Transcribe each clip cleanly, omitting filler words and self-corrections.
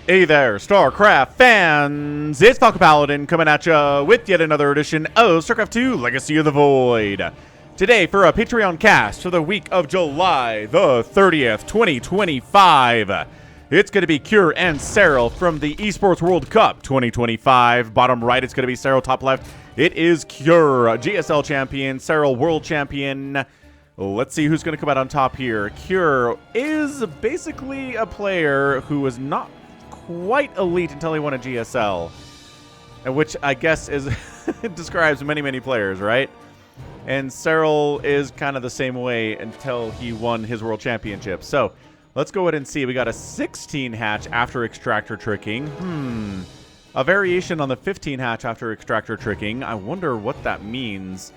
Hey there, StarCraft fans! It's Falcon Paladin coming at you with yet another edition of StarCraft 2 Legacy of the Void. Today for a Patreon cast for the week of July the 30th, 2025. It's going to be Cure and Serrall from the Esports World Cup 2025. Bottom right, it's going to be Serrall. Top left, it is Cure, GSL champion, Serrall world champion. Let's see who's going to come out on top here. Cure is basically a player who is not quite elite until he won a GSL, which I guess is describes many players, right? And Serrall is kind of the same way until he won his world championship. So let's go ahead and see. We got a 16 hatch after extractor tricking. A variation on the 15 hatch after extractor tricking. I wonder what that means.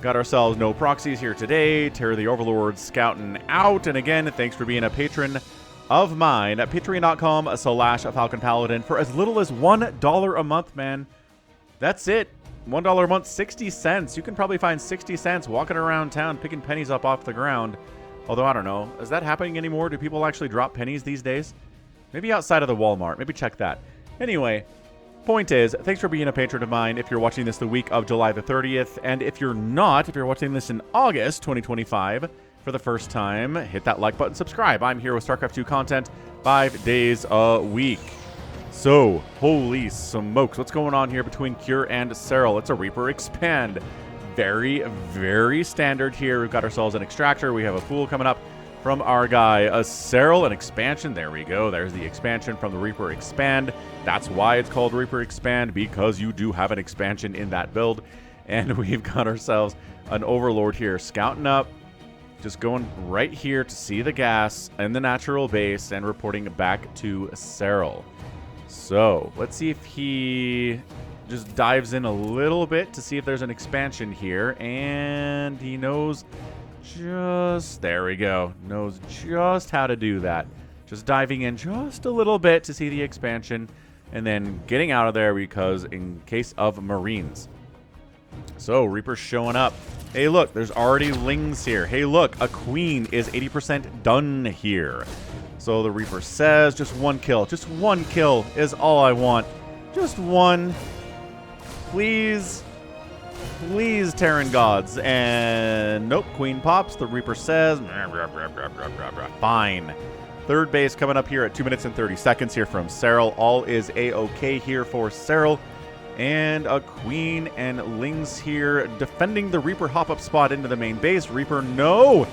Got ourselves no proxies here today. Terror the Overlord scouting out. And again, thanks for being a patron of mine at patreon.com/Falcon Paladin for as little as $1 a month, man. That's it. $1 a month, 60 cents. You can probably find 60 cents walking around town picking pennies up off the ground. Although, I don't know. Is that happening anymore? Do people actually drop pennies these days? Maybe outside of the Walmart. Maybe check that. Anyway, point is, thanks for being a patron of mine if you're watching this the week of July the 30th. And if you're not, if you're watching this in August 2025, for the first time, hit that like button, subscribe. I'm here with StarCraft 2 content 5 days a week. So, holy smokes, what's going on here between Cure and Serrall? It's a Reaper expand. Very standard here. We've got ourselves an extractor. We have a pool coming up from our guy, a Serrall, an expansion. There we go. There's the expansion from the Reaper expand. That's why it's called Reaper expand, because you do have an expansion in that build. And we've got ourselves an Overlord here scouting up. Just going right here to see the gas in the natural base and reporting back to Serrall. So, let's see if he just dives in a little bit to see if there's an expansion here. And he knows just... There we go. Knows just how to do that. Just diving in just a little bit to see the expansion. And then getting out of there because in case of Marines. So, Reaper's showing up. Hey, look, there's already Lings here. Hey, look, a Queen is 80% done here. So the Reaper says, just one kill. Just one kill is all I want. Just one. Please. Please, Terran gods. And nope, Queen pops. The Reaper says, fine. Third base coming up here at 2 minutes and 30 seconds here from Serrall. All is A-OK here for Serrall. And a Queen and Lings here defending the Reaper hop-up spot into the main base. Reaper, no!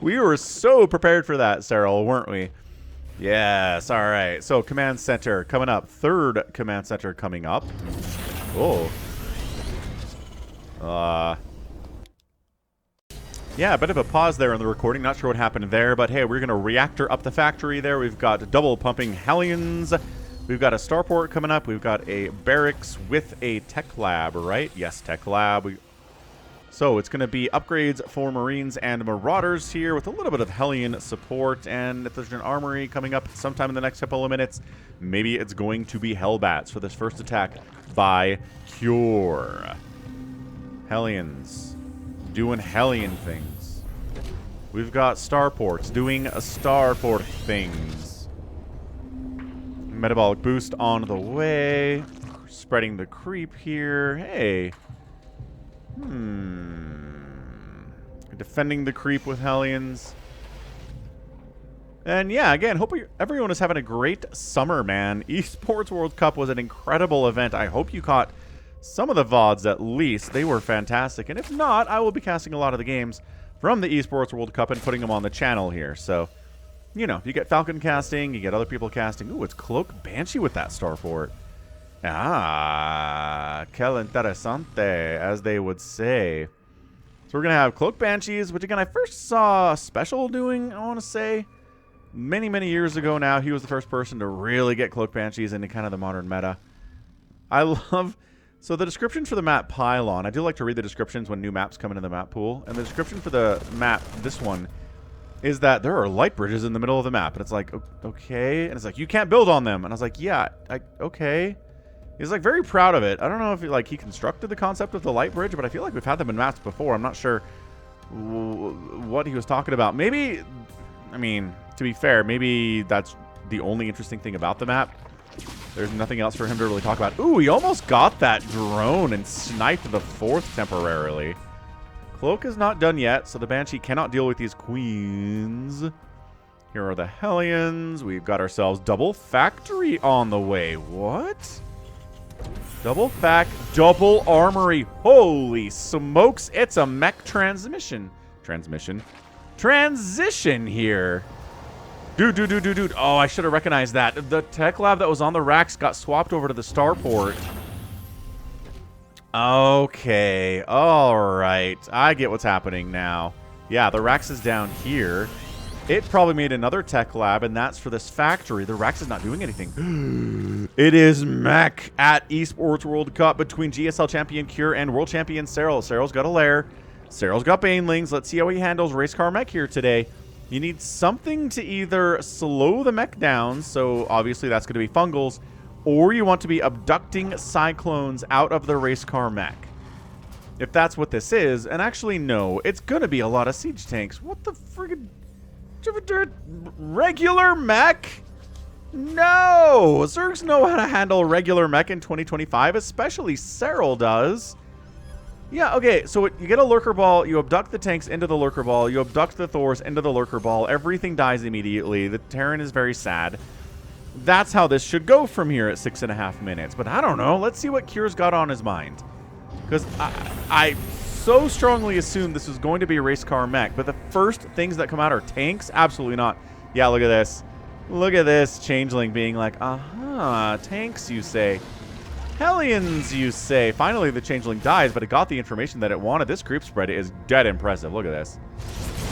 We were so prepared for that, Serrall, weren't we? Yes, all right. So, Command Center coming up. Third Command Center coming up. Oh. Yeah, a bit of a pause there in the recording. Not sure what happened there, but hey, we're going to reactor up the factory there. We've got double pumping Hellions. We've got a starport coming up. We've got a barracks with a tech lab, right? Yes, tech lab. So it's going to be upgrades for Marines and Marauders here with a little bit of Hellion support. And if there's an armory coming up sometime in the next couple of minutes, maybe it's going to be Hellbats for this first attack by Cure. Hellions doing Hellion things. We've got starports doing starport things. Metabolic boost on the way. Spreading the creep here. Hey. Defending the creep with Hellions. And yeah, again, hope everyone is having a great summer, man. Esports World Cup was an incredible event. I hope you caught some of the VODs at least. They were fantastic. And if not, I will be casting a lot of the games from the Esports World Cup and putting them on the channel here. So, you know, you get Falcon casting, you get other people casting. Ooh, it's Cloak Banshee with that starport. Ah, que interesante, as they would say. So we're going to have Cloak Banshees, which again, I first saw Special doing, I want to say, many years ago now. He was the first person to really get Cloak Banshees into kind of the modern meta. I love... So the description for the map Pylon, I do like to read the descriptions when new maps come into the map pool. And the description for the map, this one, is that there are light bridges in the middle of the map. And it's like, okay. And it's like, you can't build on them. And I was like, yeah, okay. He's like very proud of it. I don't know if he constructed the concept of the light bridge, but I feel like we've had them in maps before. I'm not sure what he was talking about. Maybe, I mean, to be fair, maybe that's the only interesting thing about the map. There's nothing else for him to really talk about. Ooh, he almost got that drone and sniped the 4th temporarily. Cloak is not done yet, so the Banshee cannot deal with these queens. Here are the Hellions. We've got ourselves double factory on the way. What? Double double armory. Holy smokes, it's a mech transition here. Dude. Oh, I should have recognized that. The tech lab that was on the racks got swapped over to the starport. Okay. All right. I get what's happening now. Yeah, the Rax is down here. It probably made another tech lab, and that's for this factory. The Rax is not doing anything. It is mech at Esports World Cup between GSL champion Cure and world champion Serrall. Serrall's got a lair. Serrall's got banelings. Let's see how he handles race car mech here today. You need something to either slow the mech down, so obviously that's going to be fungals, or you want to be abducting cyclones out of the race car mech. If that's what this is, and actually no, it's going to be a lot of siege tanks. What the friggin'... regular mech? No! Zergs know how to handle regular mech in 2025, especially Serrall does. Yeah, okay, so you get a lurker ball, you abduct the tanks into the lurker ball, you abduct the Thors into the lurker ball, everything dies immediately, the Terran is very sad. That's how this should go from here at 6.5 minutes, but I don't know, let's see what Cure's got on his mind. Because I so strongly assume this is going to be a race car mech, but the first things that come out are tanks? Absolutely not. Yeah, look at this. Look at this changeling being like, tanks, you say. Hellions, you say. Finally, the changeling dies, but it got the information that it wanted. This creep spread is dead impressive. Look at this.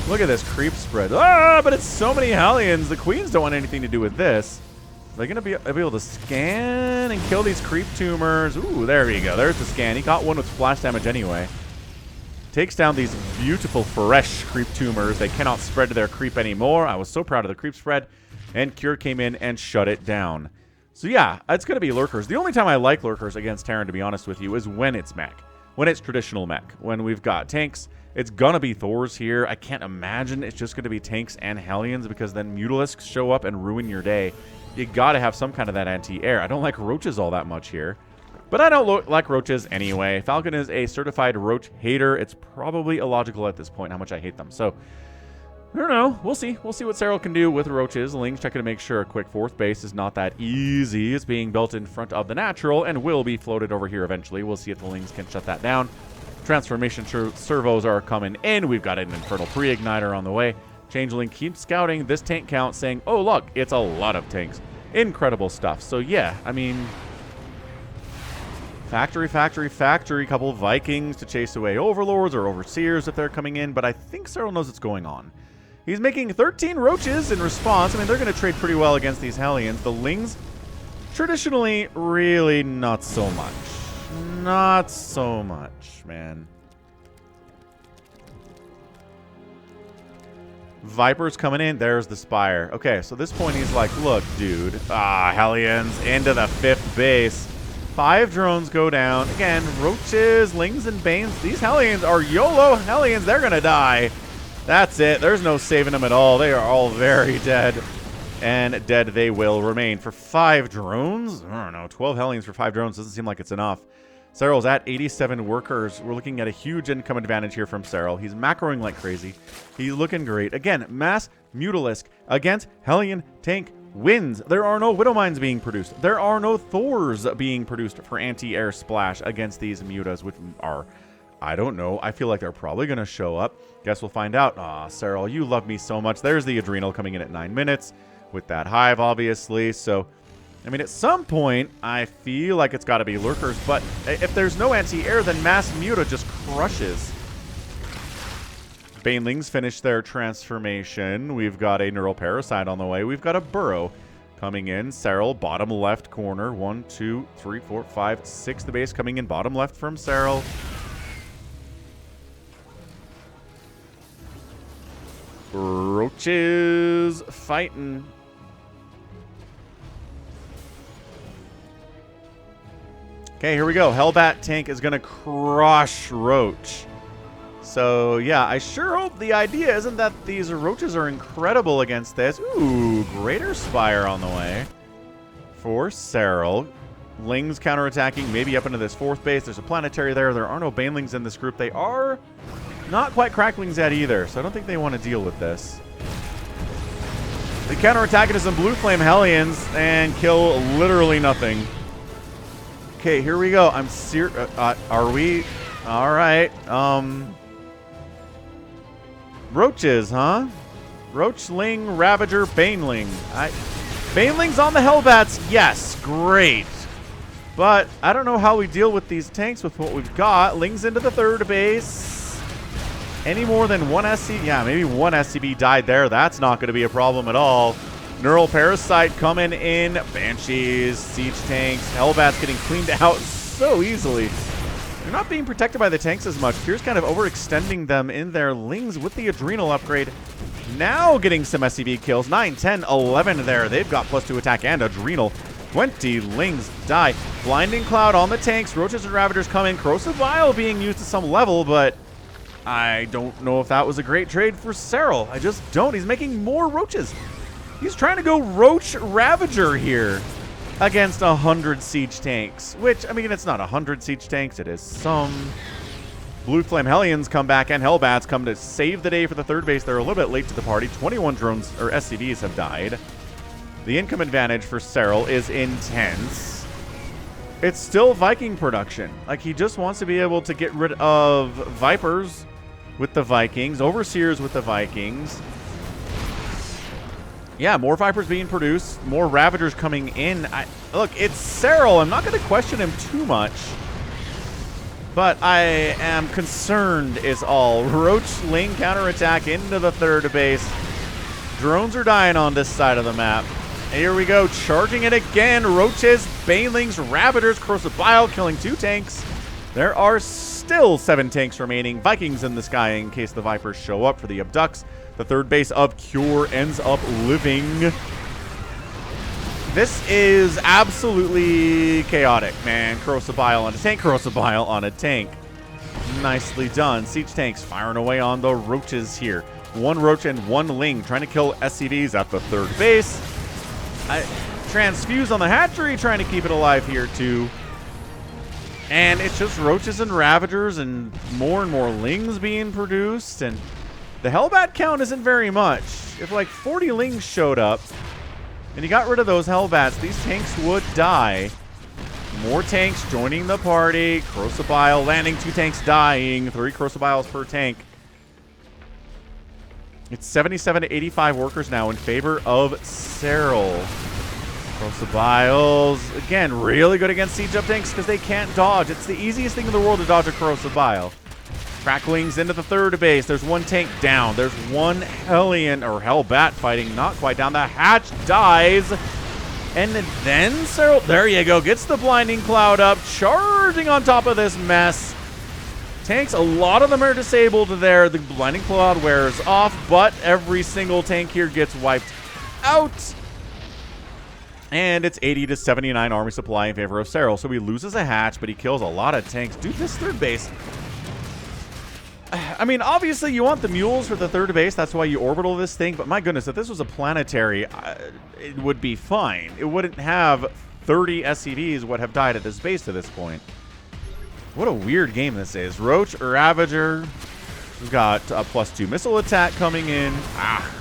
Look at this creep spread. But it's so many Hellions. The queens don't want anything to do with this. Are they going to be able to scan and kill these creep tumors? Ooh, there you go. There's the scan. He got one with splash damage anyway. Takes down these beautiful, fresh creep tumors. They cannot spread to their creep anymore. I was so proud of the creep spread. And Cure came in and shut it down. So yeah, it's going to be lurkers. The only time I like lurkers against Terran, to be honest with you, is when it's mech. When it's traditional mech. When we've got tanks, it's going to be Thors here. I can't imagine it's just going to be tanks and Hellions, because then Mutalisks show up and ruin your day. You got to have some kind of that anti-air. I don't like roaches all that much here. But I don't like roaches anyway. Falcon is a certified roach hater. It's probably illogical at this point how much I hate them. So, I don't know. We'll see. We'll see what Serrall can do with roaches. Ling's checking to make sure a quick 4th base is not that easy. It's being built in front of the natural and will be floated over here eventually. We'll see if the Lings can shut that down. Transformation servos are coming in. We've got an Infernal Pre-Igniter on the way. Changeling keeps scouting this tank count, saying, oh, look, it's a lot of tanks. Incredible stuff. So, yeah, I mean... Factory. Couple of Vikings to chase away Overlords or Overseers if they're coming in, but I think Serrall knows what's going on. He's making 13 roaches in response. I mean, they're going to trade pretty well against these Hellions. The Lings, traditionally, really not so much. Not so much, man. Viper's coming in. There's the Spire. Okay, so at this point he's like, look, dude. Hellions into the 5th base. 5 drones go down. Again, roaches, Lings, and Banes. These Hellions are YOLO Hellions. They're going to die. That's it. There's no saving them at all. They are all very dead. And dead they will remain. For 5 drones? I don't know. 12 Hellions for 5 drones doesn't seem like it's enough. Serrall's at 87 workers. We're looking at a huge income advantage here from Serrall. He's macroing like crazy. He's looking great. Again, mass Mutalisk against Hellion tank wins. There are no Widow Mines being produced. There are no Thors being produced for anti-air splash against these Mutas, which are, I don't know. I feel like they're probably going to show up. Guess we'll find out. Serrall, you love me so much. There's the Adrenal coming in at 9 minutes with that Hive, obviously. So, I mean, at some point, I feel like it's got to be lurkers. But if there's no anti-air, then Mass Muta just crushes. Banelings finish their transformation. We've got a Neural Parasite on the way. We've got a Burrow coming in. Serrall, bottom left corner. 1, 2, 3, 4, 5, 6. The base coming in bottom left from Serrall. Roaches fighting. Okay, here we go. Hellbat tank is going to crush Roach. So, yeah, I sure hope the idea isn't that these roaches are incredible against this. Ooh, Greater Spire on the way for Serrall. Lings counterattacking, maybe up into this 4th base. There's a planetary there. There are no banelings in this group. They are not quite cracklings yet either, so I don't think they want to deal with this. They counterattack into some Blue Flame Hellions and kill literally nothing. Okay, here we go. I'm are we? All right. Roaches, huh? Roachling, Ravager, Baneling. Banelings on the Hellbats, yes, great. But I don't know how we deal with these tanks with what we've got. Lings into the 3rd base. Any more than one SCB? Yeah, maybe one SCB died there. That's not going to be a problem at all. Neural Parasite coming in. Banshees, Siege Tanks, Hellbats getting cleaned out so easily. They're not being protected by the tanks as much. Pierce kind of overextending them in their Lings with the Adrenal upgrade. Now getting some SCV kills. 9, 10, 11 there. They've got +2 attack and Adrenal. 20 Lings die. Blinding Cloud on the tanks. Roaches and Ravagers come in. Corrosive Vial being used to some level, but I don't know if that was a great trade for Serrall. I just don't. He's making more Roaches. He's trying to go Roach Ravager here against 100 Siege Tanks, which, I mean, it's not 100 Siege Tanks. It is some. Blue Flame Hellions come back and Hellbats come to save the day for the 3rd base. They're a little bit late to the party. 21 drones, or SCVs, have died. The income advantage for Serrall is intense. It's still Viking production. Like, he just wants to be able to get rid of Vipers with the Vikings, Overseers with the Vikings. Yeah, more Vipers being produced, more Ravagers coming in. Look, it's Serrall. I'm not going to question him too much. But I am concerned is all. Roach Ling counterattack into the 3rd base. Drones are dying on this side of the map. Here we go, charging it again. Roaches, Banelings, Ravagers, Corrosive Bile killing 2 tanks. There are still 7 tanks remaining. Vikings in the sky in case the Vipers show up for the abducts. The 3rd base of Cure ends up living. This is absolutely chaotic, man. Corrosive Bile on a tank, Corrosive Bile on a tank. Nicely done. Siege tanks firing away on the Roaches here. 1 Roach and 1 Ling trying to kill SCVs at the 3rd base. Transfuse on the hatchery, trying to keep it alive here too. And it's just Roaches and Ravagers and more Lings being produced. And the Hellbat count isn't very much. If like 40 Lings showed up and you got rid of those Hellbats, these tanks would die. More tanks joining the party. Corrosive Bile landing, 2 tanks dying. 3 Corrosive Biles per tank. It's 77 to 85 workers now in favor of Serrall. Corrosive Biles, again, really good against siege up tanks because they can't dodge. It's the easiest thing in the world to dodge a Corrosive Bile. Cracklings into the 3rd base. There's 1 tank down. There's 1 Hellion, or Hellbat fighting, not quite down. The hatch dies. And then Serrall, there you go, gets the Blinding Cloud up, charging on top of this mess. Tanks, a lot of them are disabled there. The Blinding Cloud wears off, but every single tank here gets wiped out. And it's 80 to 79 army supply in favor of Serrall. So he loses a hatch, but he kills a lot of tanks. Dude, this 3rd base. I mean, obviously you want the mules for the 3rd base. That's why you orbital this thing. But my goodness, if this was a planetary, it would be fine. It wouldn't have 30 SCVs would have died at this base to this point. What a weird game this is. Roach, Ravager. We've got a +2 missile attack coming in.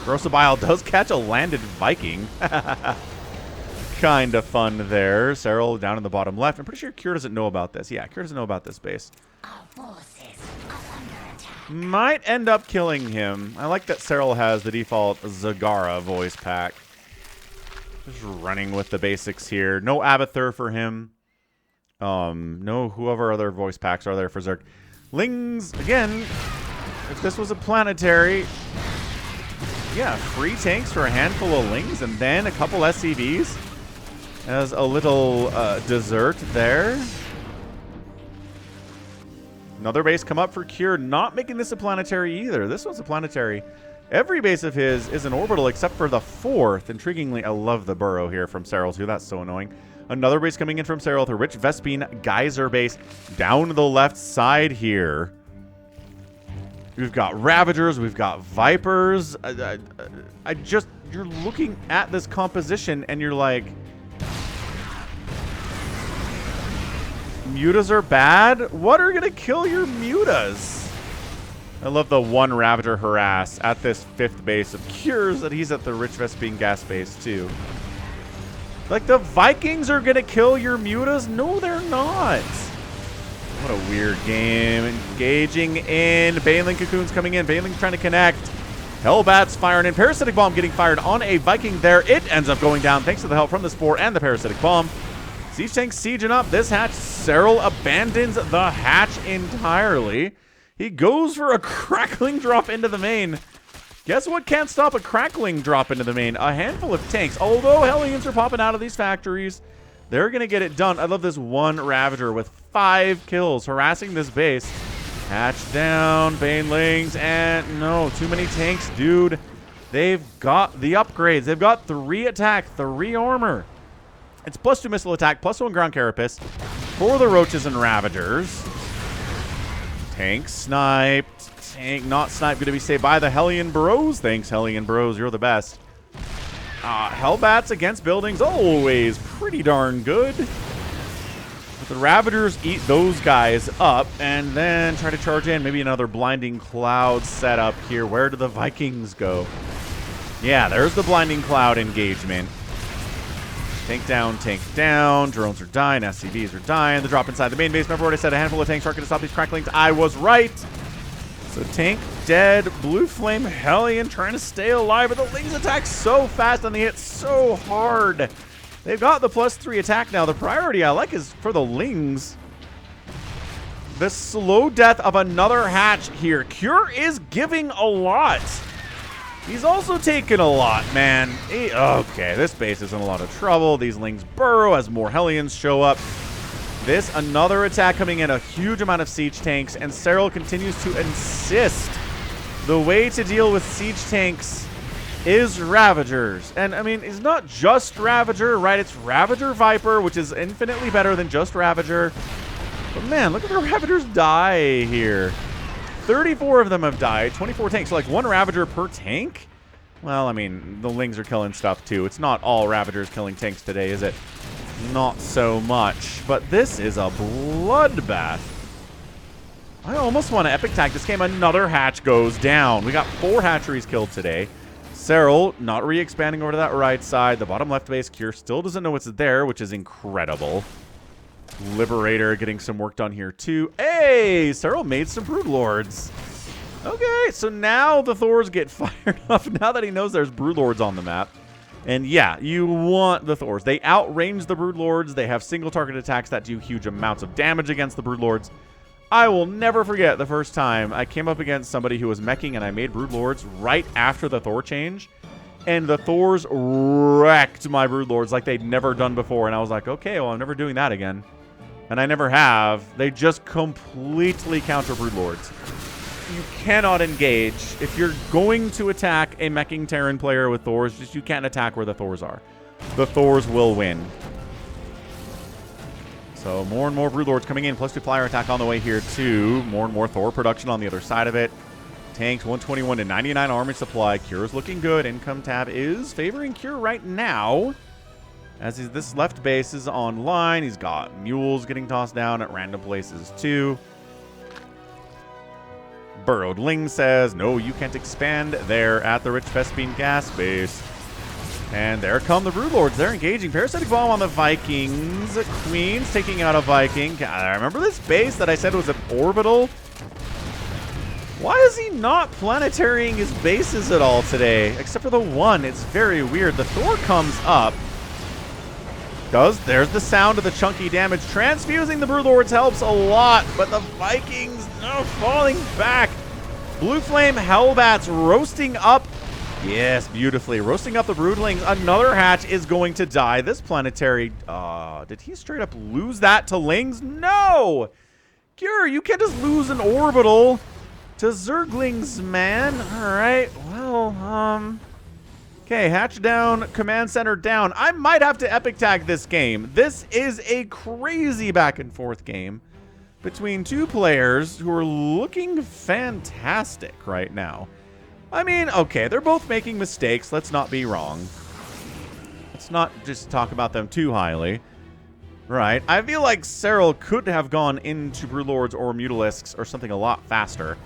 Corrosive Bile does catch a landed Viking. Kind of fun there. Serrall down in the bottom left. I'm pretty sure Cure doesn't know about this. Yeah, Cure doesn't know about this base. Our forces are under attack. Might end up killing him. I like that Serrall has the default Zagara voice pack. Just running with the basics here. No Abathur for him. No whoever other voice packs are there for Zerg. Lings, again, if this was a planetary, yeah, free tanks for a handful of Lings and then a couple SCVs as a little dessert there. Another base come up for Cure, not making this a planetary either. This one's a planetary. Every base of his is an orbital except for the 4th. Intriguingly, I love the burrow here from Serrall too. That's so annoying. Another base coming in from Serrall, the Rich Vespine Geyser base down the left side here. We've got Ravagers. We've got Vipers. You're looking at this composition and you're like, Mutas are bad? What are going to kill your Mutas? I love the one Ravager harass at this 5th base of Cures that he's at the Rich Vespine gas base too. Like, the Vikings are going to kill your Mutas? No, they're not. What a weird game. Engaging in. Baneling Cocoon's coming in. Baneling's trying to connect. Hellbat's firing in. Parasitic Bomb getting fired on a Viking there. It ends up going down thanks to the help from the Spore and the Parasitic Bomb. Siege Tank sieging up this hatch. Serrall abandons the hatch entirely. He goes for a crackling drop into the main. Guess what can't stop a crackling drop into the main? A handful of tanks. Although Hellions are popping out of these factories, they're going to get it done. I love this one Ravager with 5 kills harassing this base. Hatch down, Banelings, and no, too many tanks, dude. They've got the upgrades. They've got 3 attack, 3 armor. It's +2 missile attack, +1 ground carapace for the Roaches and Ravagers. Tank sniped. Tank not sniped. Going to be saved by the Hellion Bros. Thanks, Hellion Bros. You're the best. Hellbats against buildings. Always pretty darn good. But the Ravagers eat those guys up and then try to charge in. Maybe another Blinding Cloud setup here. Where do the Vikings go? Yeah, there's the Blinding Cloud engagement. Tank down. Drones are dying. SCVs are dying. The drop inside the main base. Remember what I said? A handful of tanks are going to stop these cracklings. I was right. So tank dead. Blue Flame Hellion trying to stay alive. But the Lings attack so fast and they hit so hard. They've got the +3 attack now. The priority I like is for the Lings. The slow death of another hatch here. Cure is giving a lot. He's also taken a lot, man. Okay, this base is in a lot of trouble. These Lings burrow as more Hellions show up. This, another attack coming in, a huge amount of siege tanks, and Serrall continues to insist the way to deal with siege tanks is Ravagers. And, I mean, it's not just Ravager, right? It's Ravager Viper, which is infinitely better than just Ravager. But, man, look at the Ravagers die here. 34 of them have died, 24 tanks, so like 1 Ravager per tank? Well, I mean, the Lings are killing stuff too. It's not all Ravagers killing tanks today, is it? Not so much. But this is a bloodbath. I almost want to epic tag this game. Another hatch goes down. We got 4 hatcheries killed today. Serrall not re-expanding over to that right side. The bottom left base, Cure still doesn't know what's there, which is incredible. Liberator getting some work done here too. Hey, Serrall made some Broodlords. Okay, so now the Thors get fired up now that he knows there's Broodlords on the map. And yeah, you want the Thors. They outrange the Broodlords. They have single target attacks that do huge amounts of damage against the Broodlords. I will never forget the first time I came up against somebody who was meching and I made Broodlords right after the Thor change. And the Thors wrecked my Broodlords like they'd never done before. And I was like, okay, well, I'm never doing that again. And I never have. They just completely counter Broodlords. You cannot engage. If you're going to attack a meching Terran player with Thors, just you can't attack where the Thors are. The Thors will win. So more and more Broodlords coming in. +2 flyer attack on the way here too. More and more Thor production on the other side of it. Tanks 121 to 99 army supply. Cure's looking good. Income tab is favoring Cure right now. As this left base is online, he's got mules getting tossed down at random places too. Burrowed Ling says, no, you can't expand there at the Rich Vespine gas base. And there come the Broodlords. They're engaging. Parasitic Bomb on the Vikings. Queen's taking out a Viking. I remember this base that I said was an orbital. Why is he not planetarying his bases at all today? Except for the one. It's very weird. The Thor comes up. There's the sound of the chunky damage. Transfusing the Broodlords helps a lot, but the Vikings falling back. Blue Flame Hellbats roasting up. Yes, beautifully. Roasting up the Broodlings. Another hatch is going to die. This planetary... did he straight up lose that to Lings? No! Cure, you can't just lose an orbital to Zerglings, man. All right, well, okay, hatch down, command center down. I might have to epic tag this game. This is a crazy back and forth game. between two players who are looking fantastic right now. I mean, okay, they're both making mistakes. Let's not be wrong. Let's not just talk about them too highly. Right. I feel like Serrall could have gone into Broodlords or Mutalisks or something a lot faster.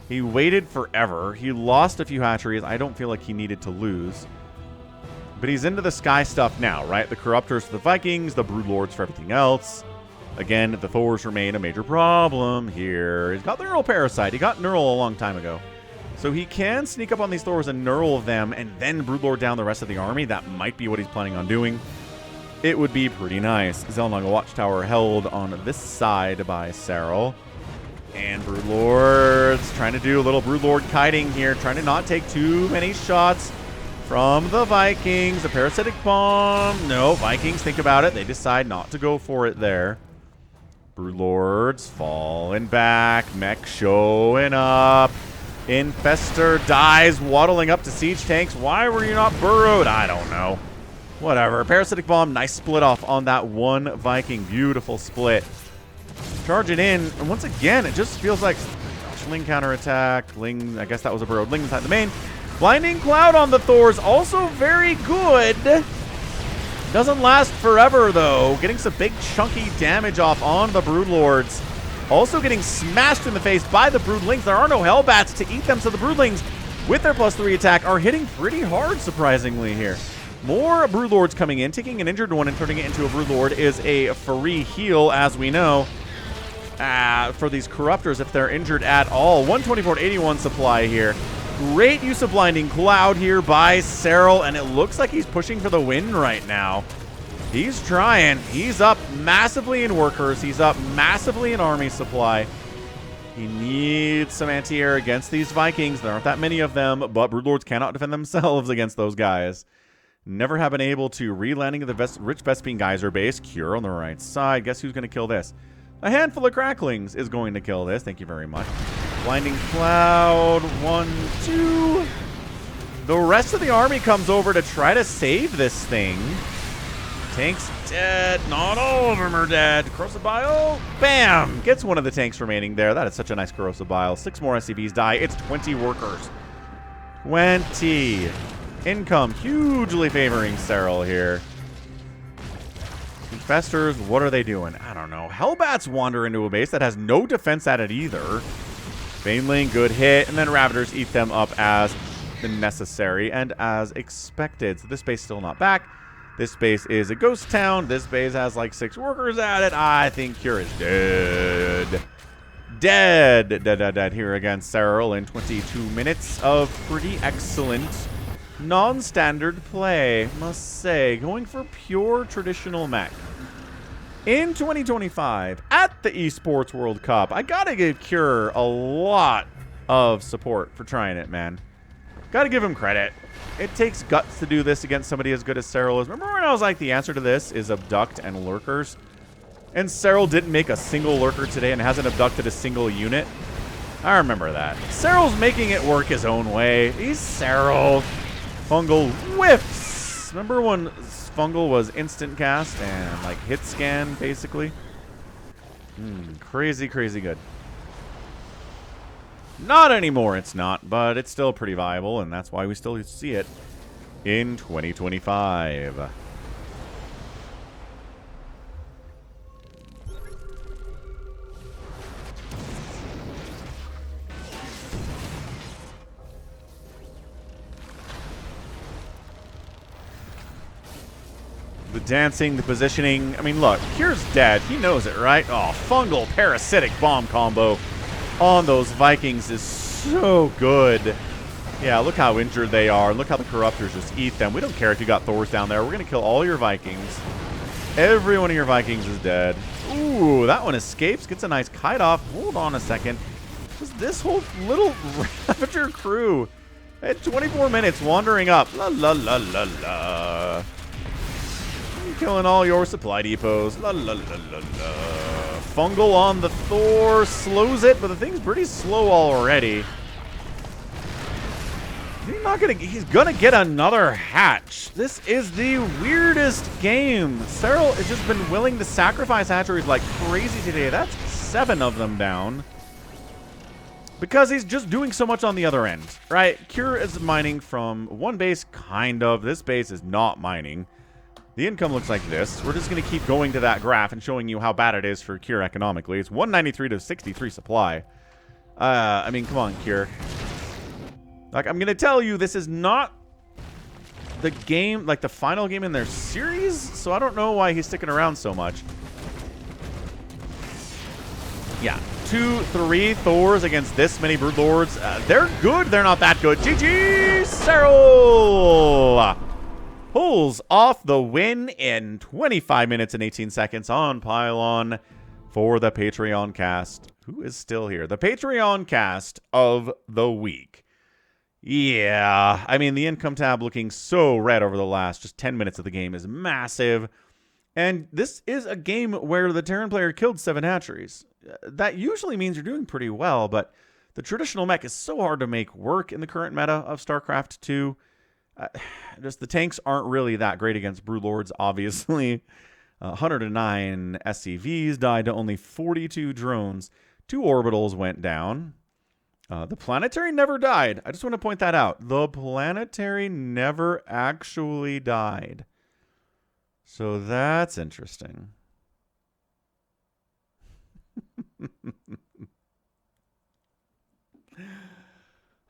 He waited forever. He lost a few hatcheries. I don't feel like he needed to lose. But he's into the sky stuff now, right? The Corruptors for the Vikings, the Broodlords for everything else. Again, the Thors remain a major problem here. He's got the Neural Parasite. He got Neural a long time ago. So he can sneak up on these Thors and Neural them and then Broodlord down the rest of the army. That might be what he's planning on doing. It would be pretty nice. Zelnaga Watchtower held on this side by Serrall. And Broodlords trying to do a little Broodlord kiting here, trying to not take too many shots from the Vikings. A Parasitic Bomb. No, Vikings think about it. They decide not to go for it there. Broodlords falling back. Mech showing up. Infestor dies, waddling up to siege tanks. Why were you not burrowed? I don't know. Whatever. Parasitic Bomb, nice split off on that one Viking. Beautiful split. Charge it in. And once again, it just feels like Ling counterattack. Ling, I guess that was a burrowed Ling inside the main. Blinding Cloud on the Thors, also very good. Doesn't last forever, though. Getting some big chunky damage off on the Broodlords. Also getting smashed in the face by the Broodlings. There are no Hellbats to eat them, so the Broodlings, with their +3 attack, are hitting pretty hard, surprisingly, here. More Broodlords coming in. Taking an injured one and turning it into a Broodlord is a free heal, as we know, for these Corruptors if they're injured at all. 124 to 81 supply here. Great use of Blinding Cloud here by Serrall, and it looks like he's pushing for the win right now. He's trying. He's up massively in workers. He's up massively in army supply. He needs some anti-air against these Vikings. There aren't that many of them, but Broodlords cannot defend themselves against those guys. Never have been able to. Re-landing of the Rich Vespine Geyser base. Cure on the right side. Guess who's going to kill this? A handful of Cracklings is going to kill this. Thank you very much. Blinding Cloud. 1, 2. The rest of the army comes over to try to save this thing. Tanks dead. Not all of them are dead. Corrosive Bile. Bam! Gets one of the tanks remaining there. That is such a nice Corrosive Bile. 6 more SCVs die. It's 20 workers. 20. Income hugely favoring Serrall here. Infestors, what are they doing? I don't know. Hellbats wander into a base that has no defense at it either. Baneling, good hit. And then Ravagers eat them up as necessary and as expected. So this base still not back. This base is a ghost town. This base has like 6 workers at it. I think Cure is dead. Dead here against Serrall in 22 minutes of pretty excellent non-standard play, must say. Going for pure traditional mech. In 2025, at the Esports World Cup, I gotta give Cure a lot of support for trying it, man. Gotta give him credit. It takes guts to do this against somebody as good as Serrall is. Remember when I was like, the answer to this is abduct and lurkers? And Serrall didn't make a single lurker today and hasn't abducted a single unit? I remember that. Serrall's making it work his own way. He's Serrall. Fungal whiffs. Remember when Fungal was instant cast and like hit scan, basically? Crazy, crazy good. Not anymore, it's not, but it's still pretty viable, and that's why we still see it in 2025. The dancing, the positioning. I mean, look, Cure's dead. He knows it, right? Oh, Fungal Parasitic Bomb combo on those Vikings is so good. Yeah, look how injured they are. Look how the Corruptors just eat them. We don't care if you got Thors down there. We're going to kill all your Vikings. Every one of your Vikings is dead. Ooh, that one escapes. Gets a nice kite off. Hold on a second. Was this whole little Ravager crew at 24 minutes wandering up? La la la la la. Killing all your supply depots. La la la la la. Fungal on the Thor. Slows it, but the thing's pretty slow already. He's gonna get another hatch. This is the weirdest game. Serrall has just been willing to sacrifice hatcheries like crazy today. That's 7 of them down. Because he's just doing so much on the other end, right? Cure is mining from one base, kind of. This base is not mining. The income looks like this. We're just going to keep going to that graph and showing you how bad it is for Cure economically. It's 193 to 63 supply. I mean, come on, Cure. Like, I'm going to tell you, this is not the game, like the final game in their series, so I don't know why he's sticking around so much. Yeah, 2, 3 Thors against this many Broodlords. They're good. They're not that good. GG, Serrall pulls off the win in 25 minutes and 18 seconds on Pylon for the Patreon cast. Who is still here? The Patreon cast of the week. Yeah, I mean, the income tab looking so red over the last just 10 minutes of the game is massive. And this is a game where the Terran player killed 7 hatcheries. That usually means you're doing pretty well, but the traditional mech is so hard to make work in the current meta of StarCraft 2. Just the tanks aren't really that great against Broodlords, obviously. 109 SCVs died to only 42 drones. 2 orbitals went down. The planetary never died. I just want to point that out. The planetary never actually died. So that's interesting.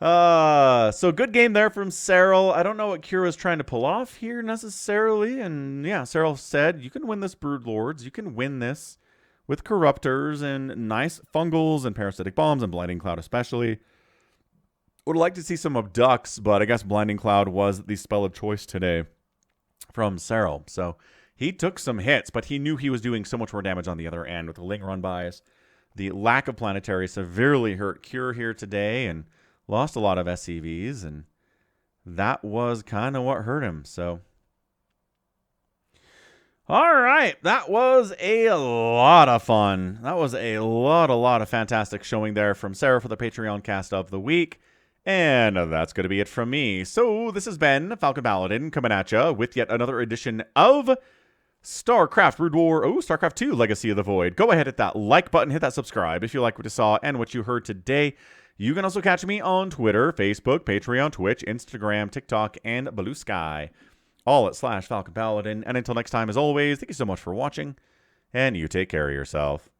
So good game there from Serrall. I don't know what Cure is trying to pull off here necessarily. And yeah, Serrall said, you can win this Broodlords. You can win this with Corruptors and nice Fungals and Parasitic Bombs and Blinding Cloud especially. Would like to see some Abducts, but I guess Blinding Cloud was the spell of choice today from Serrall. So he took some hits, but he knew he was doing so much more damage on the other end with the Ling Run bias. The lack of planetary severely hurt Cure here today and lost a lot of SCVs, and that was kind of what hurt him. So, all right, that was a lot of fun. That was a lot of fantastic showing there from Serrall for the Patreon cast of the week. And that's going to be it from me. So this has been Falcon Paladin coming at you with yet another edition of StarCraft Brood War. Oh, StarCraft 2 Legacy of the Void. Go ahead, hit that like button, hit that subscribe if you like what you saw and what you heard today. You can also catch me on Twitter, Facebook, Patreon, Twitch, Instagram, TikTok, and Blue Sky. All at /Falcon Paladin. And until next time, as always, thank you so much for watching, and you take care of yourself.